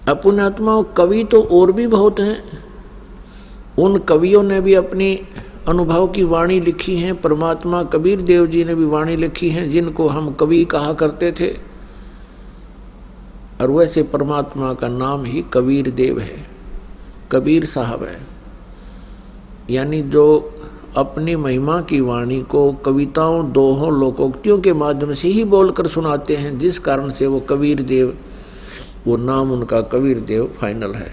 अपुण्यात्मा कवि तो और भी बहुत हैं। उन कवियों ने भी अपनी अनुभव की वाणी लिखी है। परमात्मा कबीर देव जी ने भी वाणी लिखी है, जिनको हम कवि कहा करते थे। और वैसे परमात्मा का नाम ही कबीर देव है, कबीर साहब है। यानी जो अपनी महिमा की वाणी को कविताओं, दोहों, लोकोक्तियों के माध्यम से ही बोलकर सुनाते हैं, जिस कारण से वो कबीर देव, वो नाम उनका कबीर देव फाइनल है।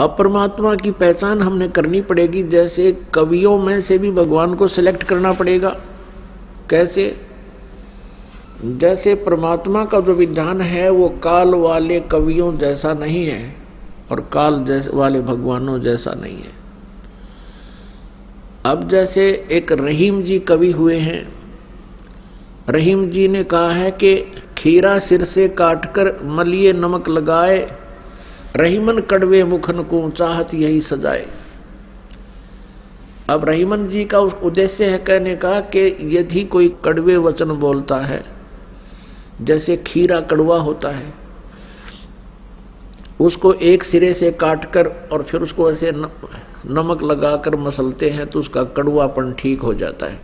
अब परमात्मा की पहचान हमने करनी पड़ेगी। जैसे कवियों में से भी भगवान को सिलेक्ट करना पड़ेगा। कैसे? जैसे परमात्मा का जो विधान है वो काल वाले कवियों जैसा नहीं है और काल जैसे वाले भगवानों जैसा नहीं है। अब जैसे एक रहीम जी कवि हुए हैं। रहीम जी ने कहा है कि खीरा सिर से काटकर मलिए नमक लगाए, रहीमन कड़वे मुखन को चाहत यही सजाए। अब रहीमन जी का उद्देश्य है कहने का कि यदि कोई कड़वे वचन बोलता है, जैसे खीरा कड़वा होता है, उसको एक सिरे से काटकर और फिर उसको ऐसे नमक लगाकर मसलते हैं तो उसका कड़वापन ठीक हो जाता है,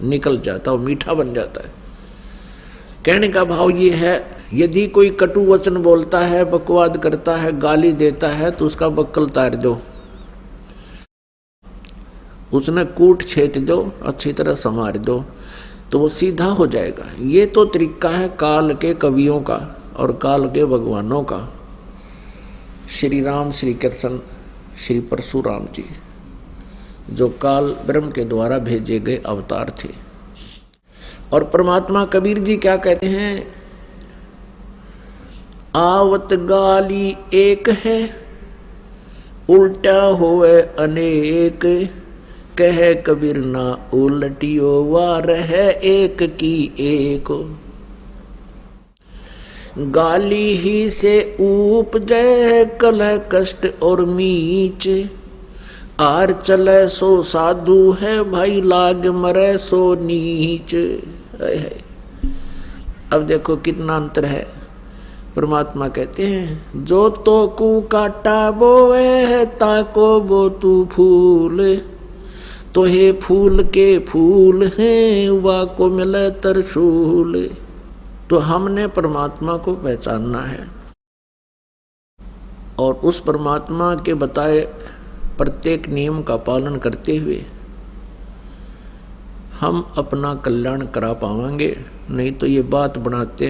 निकल जाता है, मीठा बन जाता है। कहने का भाव ये है, यदि कोई कटु वचन बोलता है, बकवाद करता है, गाली देता है, तो उसका बक्कल तार दो, उसने कूट छेद दो, अच्छी तरह संवार दो, तो वो सीधा हो जाएगा। ये तो तरीका है काल के कवियों का और काल के भगवानों का। श्री राम, श्री कृष्ण, श्री परशुराम जी जो काल ब्रह्म के द्वारा भेजे गए अवतार थे। और परमात्मा कबीर जी क्या कहते हैं? आवत गाली एक है, उल्टा होवे अनेक, कह कबीर ना उलटियो वार है एक की एक। गाली ही से उपजय कलह कष्ट और मीच, आर चले सो साधु है भाई लाग मरे सो नीच। अब देखो कितना अंतर है। परमात्मा कहते हैं जो तो कु काटा बोए है ताको बो तू फूल, तो हे फूल के फूल हैं वा को मिले तरशूल। तो हमने परमात्मा को पहचानना है और उस परमात्मा के बताए प्रत्येक नियम का पालन करते हुए हम अपना कल्याण करा पाएंगे। नहीं तो ये बात बनाते